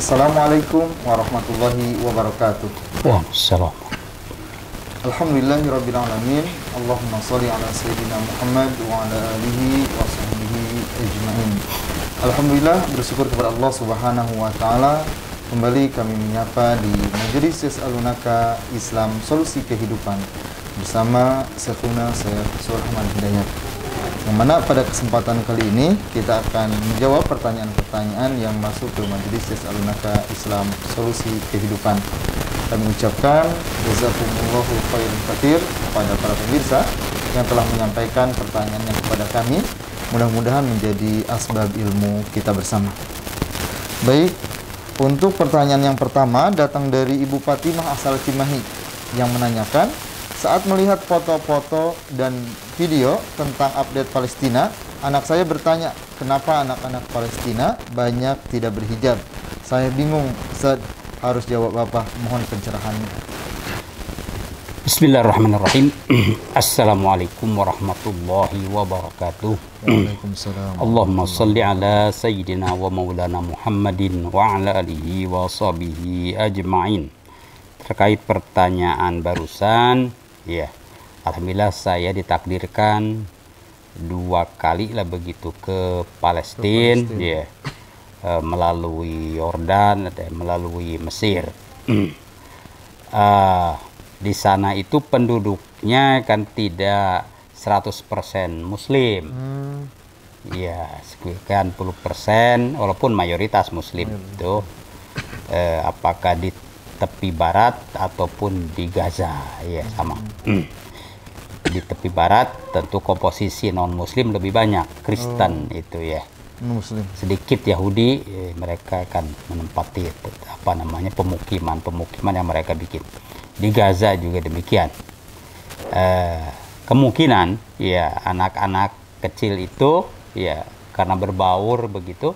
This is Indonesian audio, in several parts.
Assalamualaikum warahmatullahi wabarakatuh. Waalaikumsalam. Alhamdulillahirabbil alamin. Allahumma shalli ala sayyidina Muhammad wa ala alihi wa sahbihi ajmain. Alhamdulillah, bersyukur kepada Allah Subhanahu wa taala. Kembali kami menyapa di Majelis Yas'alunaka Islam Solusi Kehidupan bersama Syekhuna Syekh Sulaiman Hidayat. Yang mana pada kesempatan kali ini kita akan menjawab pertanyaan-pertanyaan yang masuk ke Majelis Yas'alunaka Islam Solusi Kehidupan. Kami ucapkan jazakumullahu khairan katsir kepada para pemirsa yang telah menyampaikan pertanyaannya kepada kami. Mudah-mudahan menjadi asbab ilmu kita bersama. Baik, untuk pertanyaan yang pertama datang dari Ibu Fatimah asal Cimahi yang menanyakan, saat melihat foto-foto dan video tentang update Palestina, anak saya bertanya, kenapa anak-anak Palestina banyak tidak berhijab? Saya bingung, Ustaz, harus jawab apa? Mohon pencerahannya. Bismillahirrahmanirrahim. Assalamualaikum warahmatullahi wabarakatuh. Waalaikumsalam. Allahumma salli ala sayyidina wa maulana Muhammadin wa ala alihi wa sahbihi ajma'in. Terkait pertanyaan barusan, ya, alhamdulillah saya ditakdirkan 2 kali lah begitu ke Palestina, ya, melalui Yordan dan melalui Mesir. Di sana itu penduduknya kan tidak 100% Muslim, ya, sekian puluh persen, walaupun mayoritas Muslim itu, apakah di tepi barat ataupun di Gaza, ya sama. Di tepi barat tentu komposisi non Muslim lebih banyak, Kristen itu ya. Muslim. Sedikit Yahudi, mereka akan menempati pemukiman yang mereka bikin. Di Gaza juga demikian. Kemungkinan ya anak-anak kecil itu ya karena berbaur begitu,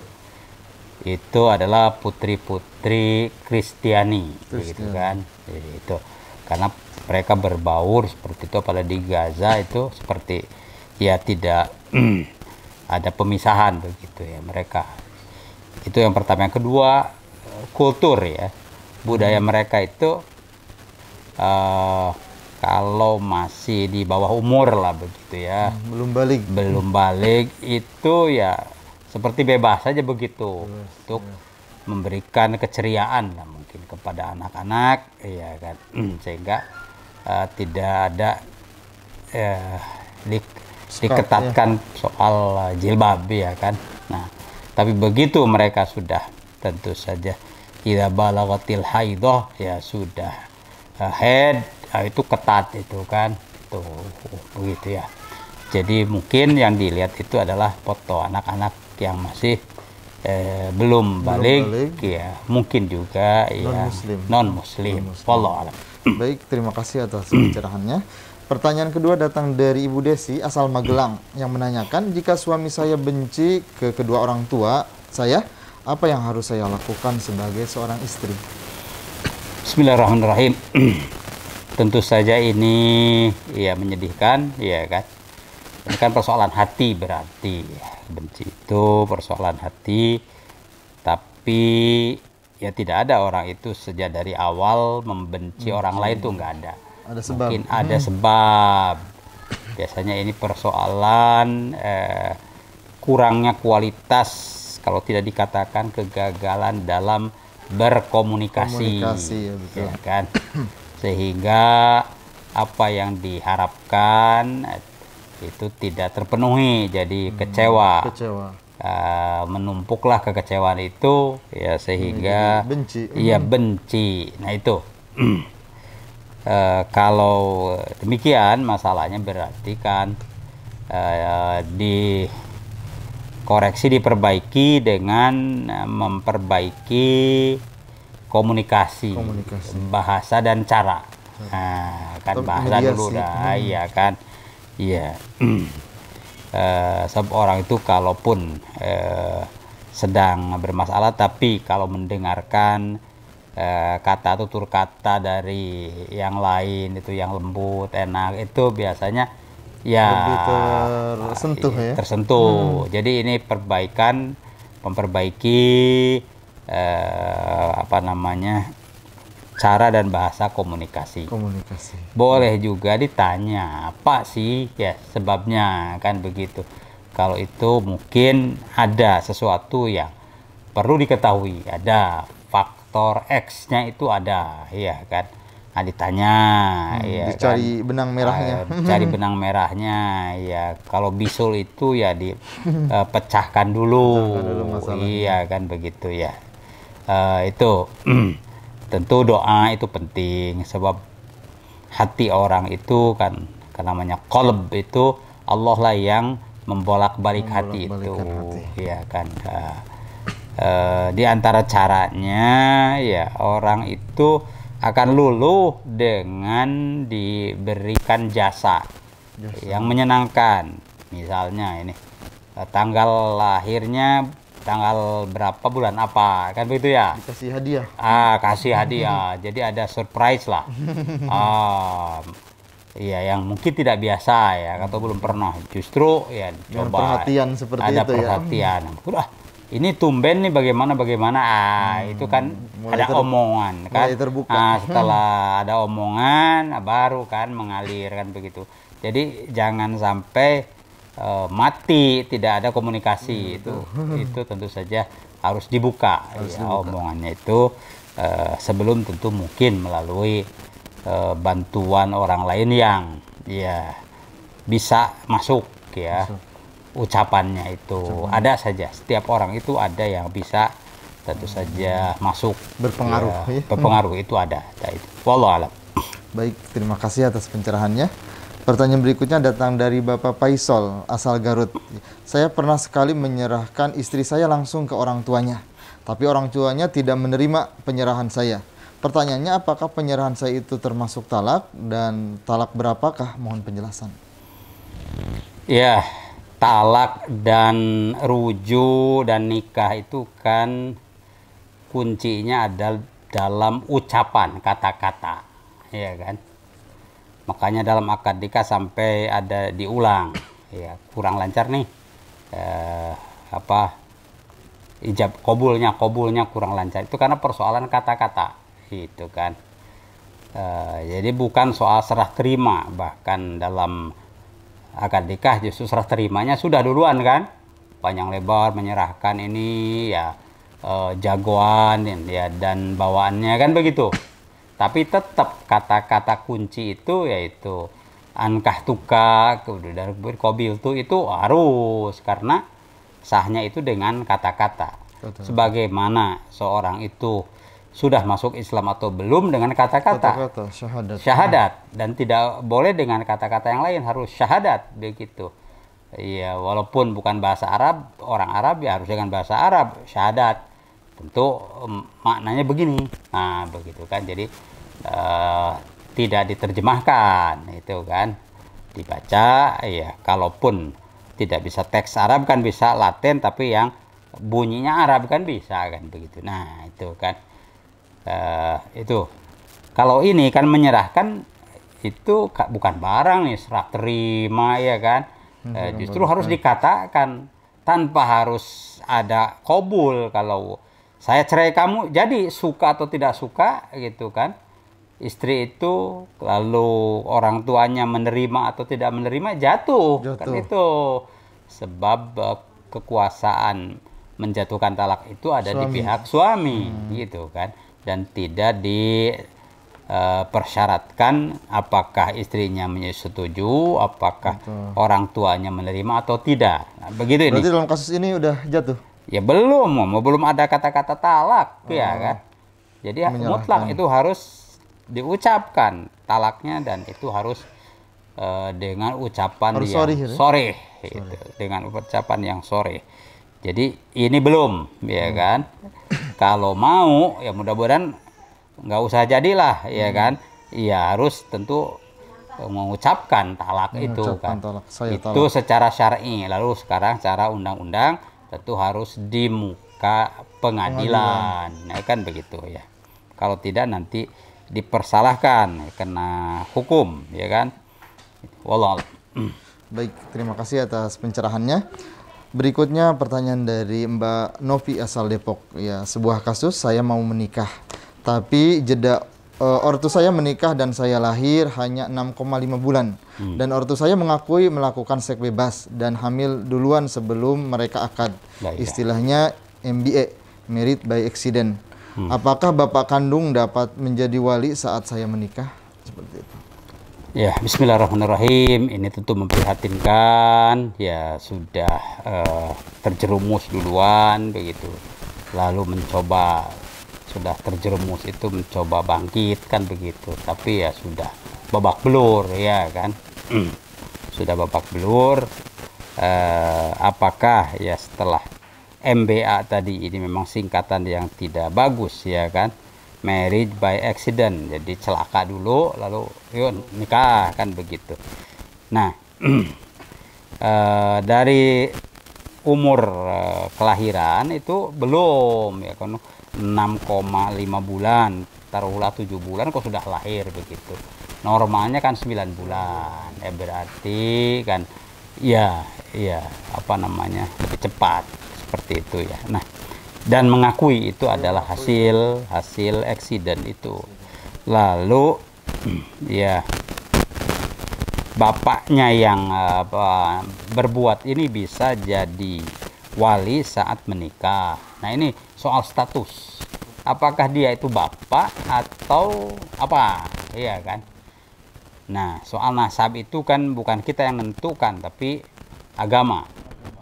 itu adalah putri-putri Kristiani, begitu kan? Jadi itu karena mereka berbaur seperti itu, apalagi di Gaza itu seperti ya tidak ada pemisahan begitu ya mereka. Itu yang pertama. Yang kedua, kultur ya, budaya mereka itu kalau masih di bawah umur lah begitu ya, belum balik itu ya seperti bebas saja begitu, untuk memberikan keceriaan lah mungkin kepada anak-anak, ya kan, sehingga tidak ada diketatkan soal jilbab, ya kan. Nah, tapi begitu mereka sudah tentu saja idza balagatil haidah, ya sudah head, itu ketat itu kan, tuh begitu ya. Jadi mungkin yang dilihat itu adalah foto anak-anak yang masih belum balik, ya, mungkin juga non muslim. Wallahu a'lam. Baik, terima kasih atas pencerahannya. Pertanyaan kedua datang dari Ibu Desi asal Magelang yang menanyakan, jika suami saya benci ke kedua orang tua saya, apa yang harus saya lakukan sebagai seorang istri? Bismillahirrahmanirrahim. Tentu saja ini ya menyedihkan, ya kan. Ini kan persoalan hati, berarti benci itu persoalan hati, tapi ya tidak ada orang itu sejak dari awal membenci orang lain, tuh nggak ada. Ada sebab. Mungkin ada sebab. Biasanya ini persoalan kurangnya kualitas, kalau tidak dikatakan kegagalan dalam berkomunikasi, ya, betul. Ya kan. Sehingga apa yang diharapkan itu tidak terpenuhi, jadi kecewa. Menumpuklah kekecewaan itu, ya, sehingga benci. Nah itu kalau demikian masalahnya berarti kan diperbaiki dengan memperbaiki komunikasi, bahasa dan cara. Nah, kan bahasa dulu dah, ya kan. Iya. Seorang itu kalaupun sedang bermasalah, tapi kalau mendengarkan kata tutur kata dari yang lain itu yang lembut, enak, itu biasanya ya lebih tersentuh, ya. Tersentuh. Jadi ini memperbaiki apa namanya, cara dan bahasa komunikasi. Boleh juga ditanya apa sih ya sebabnya, kan begitu. Kalau itu mungkin ada sesuatu yang perlu diketahui, ada faktor X-nya itu ada, ya kan. Nah, ditanya, ya dicari kan? benang merahnya. Cari benang merahnya, ya. Kalau bisul itu ya dipecahkan dulu, iya kan begitu ya. Itu tentu doa itu penting, sebab hati orang itu kan namanya qalb, itu Allah lah yang membolak-balik hati itu, ya kan. Di antara caranya ya orang itu akan luluh dengan diberikan jasa yang menyenangkan. Misalnya ini tanggal lahirnya tanggal berapa, bulan apa, kan begitu ya, dikasih hadiah. Kasih hadiah. Jadi ada surprise lah. Iya, yang mungkin tidak biasa ya, atau belum pernah, justru ya dengan coba perhatian seperti ada itu perhatian. Ini tumben nih bagaimana itu kan ada omongan kan, terbuka. Setelah ada omongan baru kan mengalir, kan begitu. Jadi jangan sampai mati, tidak ada komunikasi. Itu tentu saja harus dibuka, omongannya itu sebelum tentu mungkin melalui bantuan orang lain yang ya bisa masuk ya. Ucapannya itu ada saja, setiap orang itu ada yang bisa tentu saja masuk, berpengaruh itu ada. Wallahu a'lam. Baik, terima kasih atas pencerahannya. Pertanyaan berikutnya datang dari Bapak Paisol, asal Garut. Saya pernah sekali menyerahkan istri saya langsung ke orang tuanya, tapi orang tuanya tidak menerima penyerahan saya. Pertanyaannya, apakah penyerahan saya itu termasuk talak, dan talak berapakah? Mohon penjelasan. Ya, talak dan rujuk dan nikah itu kan kuncinya ada dalam ucapan, kata-kata, ya kan. Makanya dalam akad nikah sampai ada diulang, ya kurang lancar nih, ijab kabulnya kurang lancar, itu karena persoalan kata-kata, itu kan. Jadi bukan soal serah terima, bahkan dalam akad nikah justru serah terimanya sudah duluan kan, panjang lebar menyerahkan ini ya, jagoan ya dan bawaannya kan begitu. Tapi tetap kata-kata kunci itu yaitu ankah tuka dari kobil itu harus, karena sahnya itu dengan kata-kata. Sebagaimana seorang itu sudah masuk Islam atau belum dengan kata-kata syahadat, dan tidak boleh dengan kata-kata yang lain, harus syahadat begitu. Iya, walaupun bukan bahasa Arab, orang Arab ya harus dengan bahasa Arab syahadat. Tentu maknanya begini, nah begitu kan. Jadi tidak diterjemahkan, itu kan dibaca ya. Kalaupun tidak bisa teks Arab kan bisa Latin, tapi yang bunyinya Arab kan bisa kan begitu. Nah itu kan itu kalau ini kan menyerahkan itu bukan barang nih, serah terima ya kan. Justru harus dikatakan tanpa harus ada qabul. Kalau saya cerai kamu, jadi suka atau tidak suka gitu kan, istri itu lalu orang tuanya menerima atau tidak menerima, jatuh. Kan itu sebab kekuasaan menjatuhkan talak itu ada di pihak suami gitu kan, dan tidak dipersyaratkan apakah istrinya setuju, apakah orang tuanya menerima atau tidak. Nah, begitu. Berarti ini dalam kasus ini udah jatuh. Ya belum ada kata-kata talak, ya kan. Jadi mutlak itu harus diucapkan talaknya, dan itu harus dengan ucapan harus yang sorry. Dengan ucapan yang sorry. Jadi ini belum, ya kan. Kalau mau ya mudah-mudahan nggak usah jadilah, ya kan. Ya harus tentu mengucapkan talak itu kan. Itu secara syar'i. Lalu sekarang secara undang-undang tentu harus di muka pengadilan. Nah, kan begitu ya. Kalau tidak nanti dipersalahkan, kena hukum, ya kan. Wallah. Baik, terima kasih atas pencerahannya. Berikutnya pertanyaan dari Mbak Novi asal Depok. Ya, sebuah kasus saya mau menikah, tapi jeda ortu saya menikah dan saya lahir hanya 6,5 bulan. Dan ortu saya mengakui melakukan seks bebas dan hamil duluan sebelum mereka akad. Istilahnya MBA, Married by Accident. Apakah bapak kandung dapat menjadi wali saat saya menikah? Seperti itu. Ya, bismillahirrahmanirrahim. Ini tentu memprihatinkan. Ya, sudah terjerumus duluan begitu. Lalu mencoba, sudah terjerumus itu mencoba bangkit kan begitu. Tapi ya sudah babak belur ya kan. Sudah babak belur. Apakah ya setelah MBA tadi ini memang singkatan yang tidak bagus ya kan? Marriage by accident, jadi celaka dulu lalu yuk nikah kan begitu. Nah dari umur kelahiran itu belum ya kan 6,5 bulan, taruhlah 7 bulan kok sudah lahir begitu. Normalnya kan 9 bulan ya, berarti kan ya apa namanya lebih cepat seperti itu ya. Nah, dan mengakui itu adalah hasil accident itu. Lalu ya bapaknya yang berbuat ini bisa jadi wali saat menikah. Nah, ini soal status. Apakah dia itu bapak atau apa? Iya kan? Nah, soal nasab itu kan bukan kita yang menentukan, tapi agama.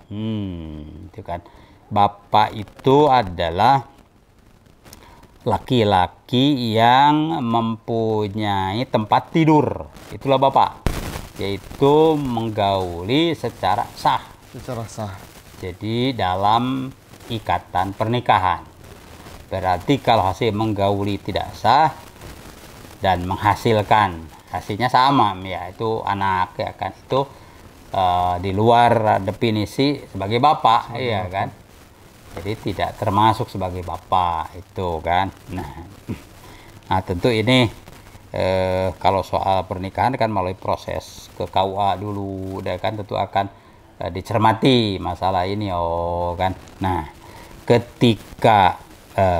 Itu kan. Bapak itu adalah laki-laki yang mempunyai tempat tidur. Itulah bapak. Yaitu menggauli secara sah. Secara sah. Jadi dalam ikatan pernikahan. Berarti kalau hasil menggauli tidak sah dan menghasilkan hasilnya sama ya, itu anak ya kan, itu di luar definisi sebagai bapak ya kan. Jadi tidak termasuk sebagai bapak itu kan. Nah tentu ini kalau soal pernikahan kan melalui proses ke KUA dulu, dan kan tentu akan dicermati masalah ini kan. Nah ketika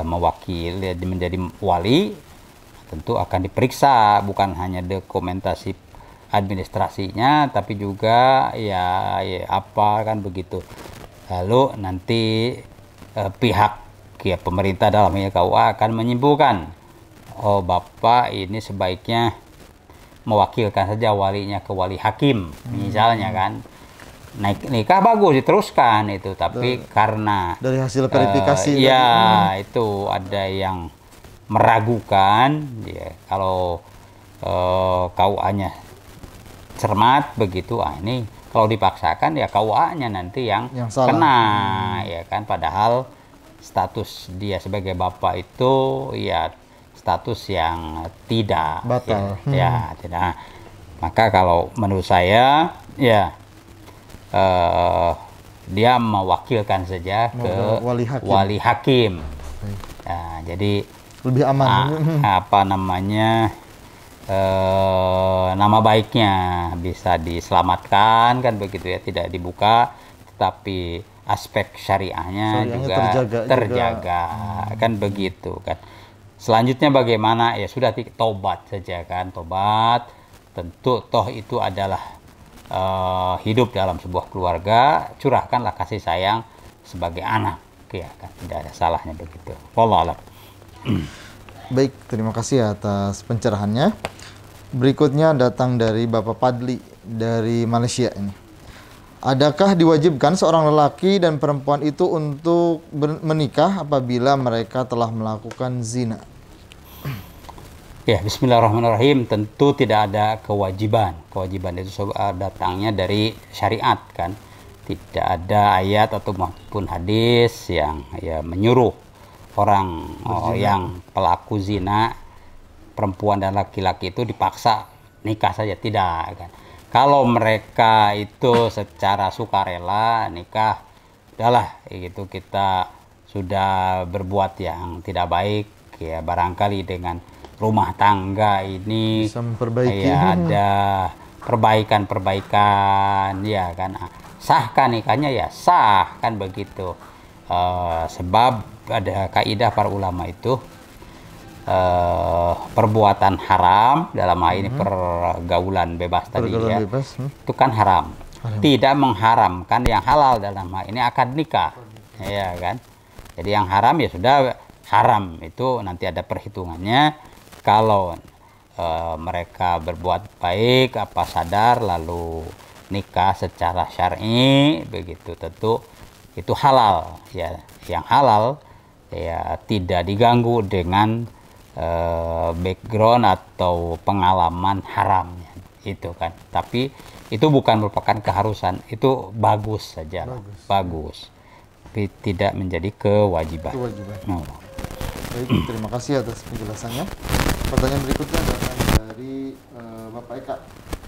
mewakili menjadi wali, tentu akan diperiksa bukan hanya dokumentasi administrasinya, tapi juga ya apa kan begitu. Lalu nanti pihak ya pemerintah dalam KUA akan menyimpulkan, oh bapak ini sebaiknya mewakilkan saja walinya ke wali hakim misalnya kan. Nikah bagus diteruskan itu, tapi karena dari hasil verifikasi itu ada yang meragukan ya, kalau KUA-nya cermat begitu, ini kalau dipaksakan ya KUA-nya nanti yang kena ya kan. Padahal status dia sebagai bapak itu ya status yang tidak batal ya tidak. Maka kalau menurut saya ya dia mewakilkan saja ke wali hakim. Nah, jadi lebih aman. Apa namanya, nama baiknya bisa diselamatkan kan begitu ya, tidak dibuka, tetapi aspek syariahnya juga terjaga kan begitu kan. Selanjutnya bagaimana ya, sudah tobat saja kan. Tobat tentu toh itu adalah hidup dalam sebuah keluarga, curahkanlah kasih sayang sebagai anak ya kan, tidak ada salahnya begitu. Wallah alam. Baik, terima kasih atas pencerahannya. Berikutnya datang dari Bapak Padli dari Malaysia ini. Adakah diwajibkan seorang lelaki dan perempuan itu untuk menikah apabila mereka telah melakukan zina? Ya, bismillahirrahmanirrahim. Tentu tidak ada kewajiban. Kewajiban itu datangnya dari syariat kan. Tidak ada ayat ataupun hadis yang ya menyuruh orang yang pelaku zina, perempuan dan laki-laki itu dipaksa nikah saja, tidak kan. Kalau mereka itu secara sukarela nikah, udahlah gitu, kita sudah berbuat yang tidak baik ya, barangkali dengan rumah tangga ini bisa memperbaiki ya, ada perbaikan ya kan. sahkah nikahnya? Ya sah, kan begitu. Sebab ada kaidah para ulama itu, perbuatan haram dalam hal ini pergaulan bebas tadi ya, itu kan haram. Tidak mengharamkan yang halal, dalam hal ini akad nikah, ya kan. Jadi yang haram ya sudah haram, itu nanti ada perhitungannya. Kalau mereka berbuat baik, apa sadar lalu nikah secara syar'i begitu, tentu itu halal ya. Yang halal ya tidak diganggu dengan background atau pengalaman haramnya itu kan. Tapi itu bukan merupakan keharusan, itu bagus saja, bagus. Tapi tidak menjadi kewajiban. Oh. Baik, terima kasih atas penjelasannya. Pertanyaan berikutnya datang dari Bapak Eka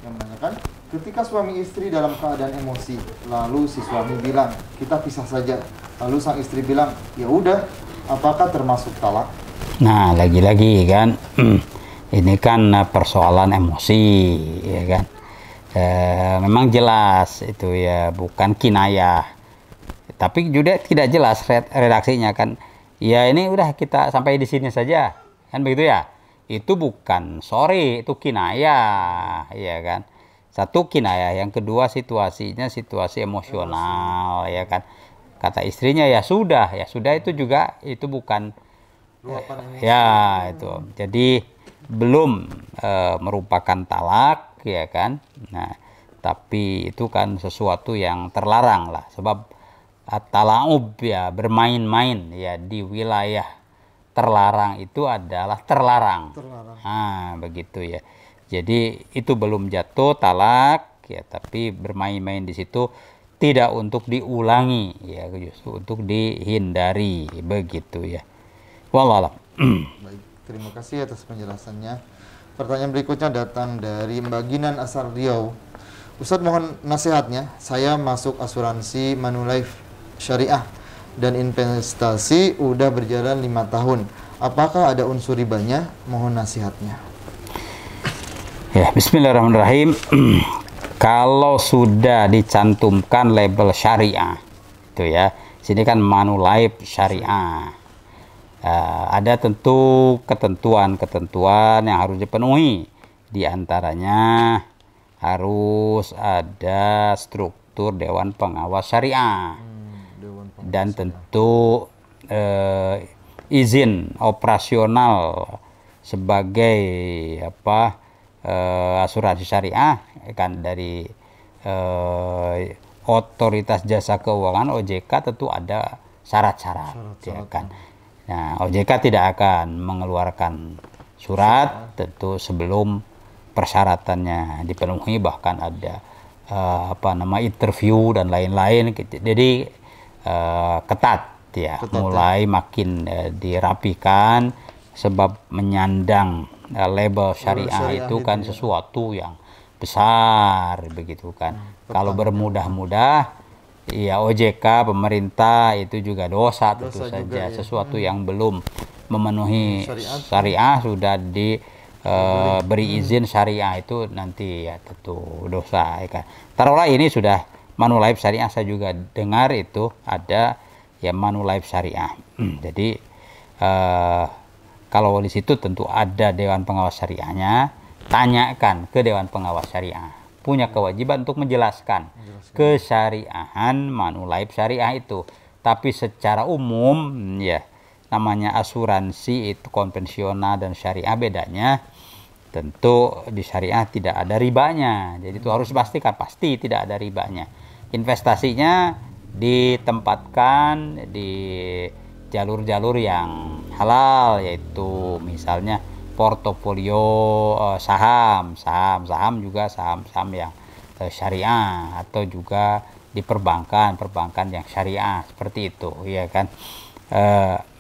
yang menanyakan, ketika suami istri dalam keadaan emosi, lalu si suami bilang kita pisah saja, lalu sang istri bilang ya udah, apakah termasuk talak? Nah, lagi-lagi kan, ini kan persoalan emosi, ya kan. Memang jelas itu ya, bukan kinayah. Tapi juga tidak jelas redaksinya kan. Ya ini udah kita sampai di sini saja, kan begitu ya. Itu bukan sorry, itu kinayah, ya kan. Satu kinayah, yang kedua situasinya situasi emosional, ya kan. Kata istrinya ya sudah itu juga itu bukan ya itu. Jadi belum merupakan talak, ya kan. Nah, tapi itu kan sesuatu yang terlarang lah, sebab at-talaub ya, bermain-main ya di wilayah terlarang itu adalah terlarang. Nah, begitu ya. Jadi itu belum jatuh talak ya, tapi bermain-main di situ tidak untuk diulangi ya, justru untuk dihindari begitu ya. Wallahualam. Baik, terima kasih atas penjelasannya. Pertanyaan berikutnya datang dari Mbak Ginan asal Riau. Ustadz mohon nasihatnya, saya masuk asuransi Manulife Syariah dan investasi udah berjalan 5 tahun. Apakah ada unsur ribanya? Mohon nasihatnya. Ya, bismillahirrahmanirrahim. Kalau sudah dicantumkan label syariah, itu ya, sini kan Manulife Syariah. Ada tentu ketentuan-ketentuan yang harus dipenuhi. Di antaranya harus ada struktur Dewan Pengawas Syariah. Dan tentu izin operasional sebagai asuransi syariah kan dari Otoritas Jasa Keuangan OJK, tentu ada syarat-syarat ya kan. Nah, OJK tidak akan mengeluarkan surat tentu sebelum persyaratannya dipenuhi, bahkan ada interview dan lain-lain. Jadi ketat ya, mulai makin dirapikan, sebab menyandang label syariah itu kan sesuatu yang besar begitu kan. Kalau bermudah-mudah ya OJK pemerintah itu juga dosa tentu saja juga, ya. Sesuatu yang belum memenuhi syariah sudah diberi izin syariah itu nanti ya tentu dosa ya kan. Taruhlah ini sudah Manulife Syariah, saya juga dengar itu ada ya Manulife Syariah. Jadi kalau di situ tentu ada Dewan Pengawas Syariahnya, tanyakan ke Dewan Pengawas Syariah. Punya kewajiban untuk menjelaskan kesyariahan Manulife Syariah itu. Tapi secara umum ya, namanya asuransi itu konvensional dan syariah, bedanya tentu di syariah tidak ada ribanya. Jadi itu harus dipastikan pasti tidak ada ribanya. Investasinya ditempatkan di jalur-jalur yang halal, yaitu misalnya portofolio saham juga saham-saham yang syariah, atau juga di perbankan yang syariah, seperti itu ya kan.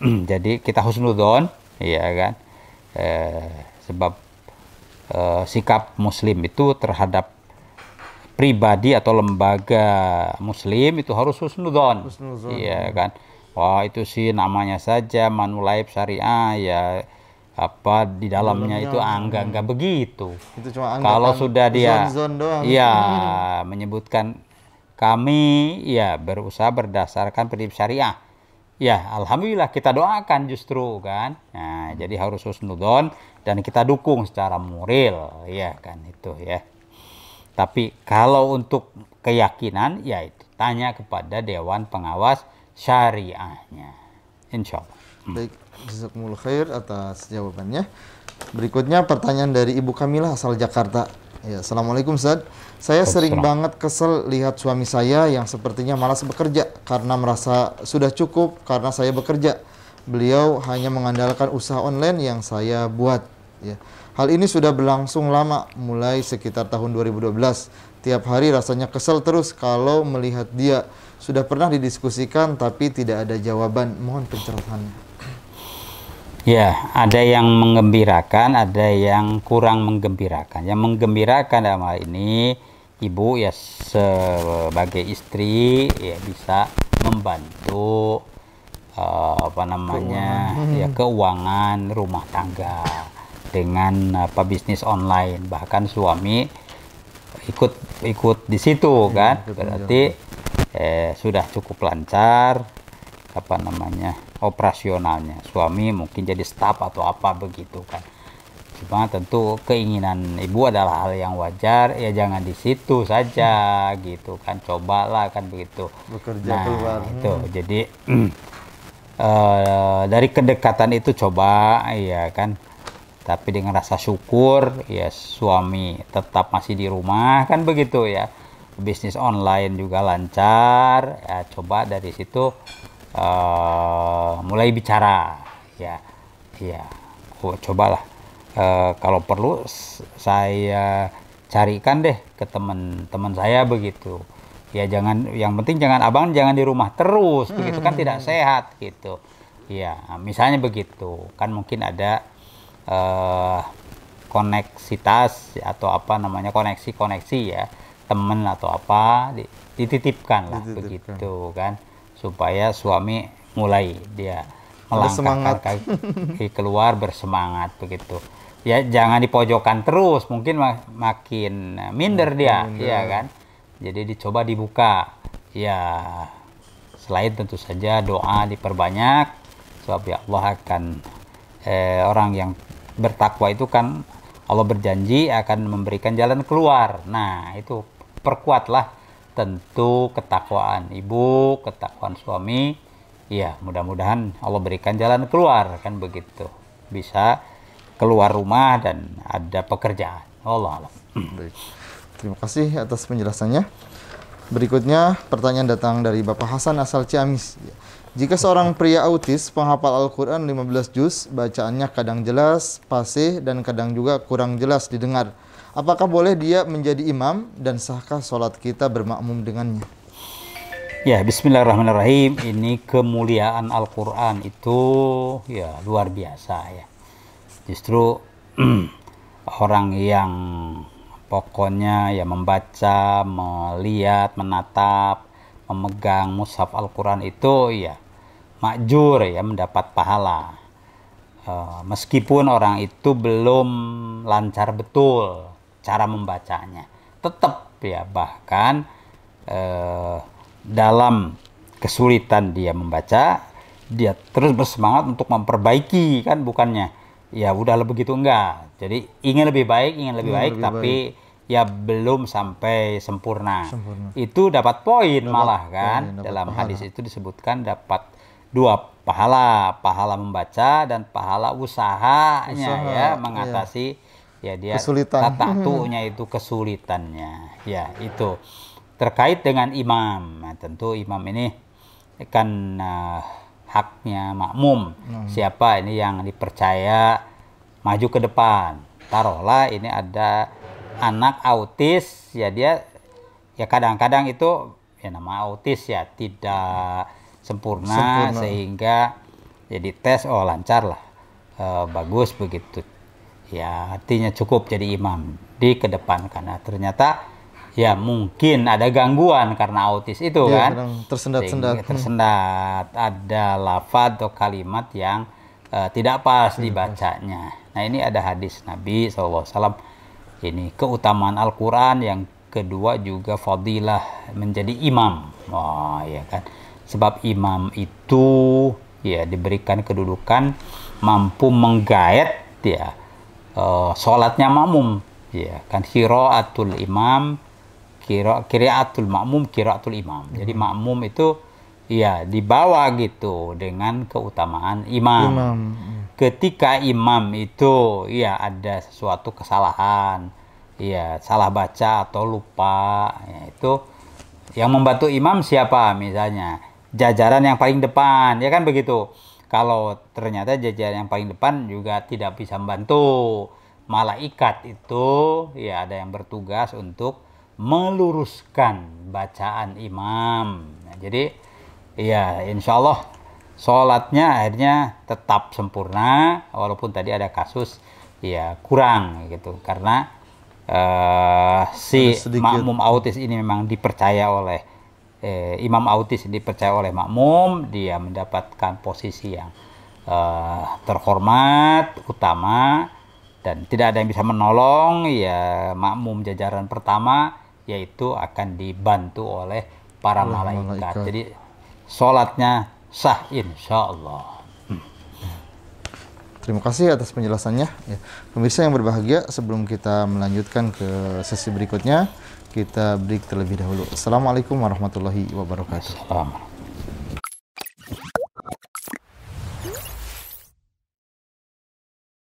Jadi kita husnudzon ya kan, sebab sikap muslim itu terhadap pribadi atau lembaga muslim itu harus husnudzon ya kan. Wah, itu sih namanya saja Manulife Syariah ya, apa di dalamnya itu enggak begitu. Itu cuma kalau sudah dia zon doang. Iya, menyebutkan kami ya berusaha berdasarkan prinsip syariah. Ya, alhamdulillah kita doakan justru kan. Nah, jadi harus husnudon dan kita dukung secara moral, ya kan itu ya. Tapi kalau untuk keyakinan ya itu tanya kepada Dewan Pengawas Syariahnya. Insya Allah. Baik, jazakumullah khair atas jawabannya. Berikutnya pertanyaan dari Ibu Kamilah asal Jakarta. Ya, Assalamualaikum Ustaz. Saya sering banget kesel lihat suami saya yang sepertinya malas bekerja karena merasa sudah cukup karena saya bekerja. Beliau hanya mengandalkan usaha online yang saya buat. Ya. Hal ini sudah berlangsung lama, mulai sekitar tahun 2012. Tiap hari rasanya kesel terus kalau melihat dia. Sudah pernah didiskusikan tapi tidak ada jawaban. Mohon pencerahannya. Ya, ada yang menggembirakan, ada yang kurang menggembirakan. Yang menggembirakan dalam hal ini, ibu ya sebagai istri ya bisa membantu keuangan rumah tangga dengan bisnis online. Bahkan suami ikut di situ kan, berarti sudah cukup lancar operasionalnya. Suami mungkin jadi staf atau apa begitu kan. Cuma tentu keinginan ibu adalah hal yang wajar, ya jangan di situ saja gitu kan, cobalah kan begitu. Bekerja keluar. Itu jadi dari kedekatan itu coba ya kan, tapi dengan rasa syukur ya suami tetap masih di rumah kan begitu ya, bisnis online juga lancar ya, coba dari situ mulai bicara ya cobalah kalau perlu saya carikan deh ke teman-teman saya begitu ya, yang penting jangan di rumah terus begitu kan, tidak sehat gitu ya, misalnya begitu kan, mungkin ada koneksitas atau koneksi ya, teman atau apa dititipkan lah begitu kan, supaya suami mulai dia melangkahkan kaki keluar bersemangat begitu ya, jangan dipojokkan terus, mungkin makin minder dia ya kan, jadi dicoba dibuka ya, selain tentu saja doa diperbanyak, sebab ya Allah akan orang yang bertakwa itu kan Allah berjanji akan memberikan jalan keluar. Nah itu perkuatlah tentu ketakwaan ibu, ketakwaan suami, ya mudah-mudahan Allah berikan jalan keluar kan begitu, bisa keluar rumah dan ada pekerjaan. Allah alam. Baik. Terima kasih atas penjelasannya. Berikutnya pertanyaan datang dari Bapak Hasan asal Ciamis. Jika seorang pria autis penghafal Al-Quran 15 juz, bacaannya kadang jelas, fasih, dan kadang juga kurang jelas didengar, apakah boleh dia menjadi imam dan sahkah sholat kita bermakmum dengannya? Ya, bismillahirrahmanirrahim. Ini kemuliaan Al-Quran itu ya luar biasa ya. Justru orang yang pokoknya ya membaca, melihat, menatap, memegang mushaf Al-Quran itu ya makjur ya, mendapat pahala. Meskipun orang itu belum lancar betul cara membacanya, tetap ya, bahkan dalam kesulitan dia membaca, dia terus bersemangat untuk memperbaiki kan, bukannya ya udahlah begitu, enggak. Jadi ingin lebih baik tapi ya belum sampai sempurna. Itu dapat poin malah kan, dalam hadis itu disebutkan dapat 2 pahala membaca dan pahala usahanya ya mengatasi ya dia tatatunya itu kesulitannya ya. Itu terkait dengan imam. Nah, tentu imam ini kan haknya makmum. Siapa ini yang dipercaya maju ke depan, taruhlah ini ada anak autis ya, dia ya kadang-kadang itu ya nama autis ya tidak sempurna. Sehingga jadi tes lancar lah, bagus begitu ya, artinya cukup jadi imam di ke depan, karena ternyata ya mungkin ada gangguan karena autis itu ya, kan tersendat ada lafaz atau kalimat yang tidak pas dibacanya. Nah ini ada hadis Nabi SAW, ini keutamaan Al-Quran yang kedua juga fadilah menjadi imam. Wah, ya kan. Sebab imam itu ya diberikan kedudukan mampu menggaet ya sholatnya makmum. Ya kan, qiraatul imam, qiraatul makmum, qiraatul imam. Jadi makmum itu ya dibawa gitu dengan keutamaan imam. Ketika imam itu ya ada sesuatu kesalahan, ya salah baca atau lupa, ya, itu yang membantu imam siapa? Misalnya jajaran yang paling depan, ya kan begitu. Kalau ternyata jajaran yang paling depan juga tidak bisa membantu, malaikat itu ya ada yang bertugas untuk meluruskan bacaan imam. Nah, jadi ya insya Allah sholatnya akhirnya tetap sempurna, walaupun tadi ada kasus ya kurang gitu, karena si makmum autis ini memang dipercaya oleh imam autis dipercaya oleh makmum, dia mendapatkan posisi yang terhormat, utama, dan tidak ada yang bisa menolong. Ya makmum jajaran pertama yaitu akan dibantu oleh para malaikat. Jadi sholatnya sah insya Allah. Terima kasih atas penjelasannya. Ya. Pemirsa yang berbahagia, sebelum kita melanjutkan ke sesi berikutnya, kita break terlebih dahulu. Assalamualaikum warahmatullahi wabarakatuh. Assalamualaikum.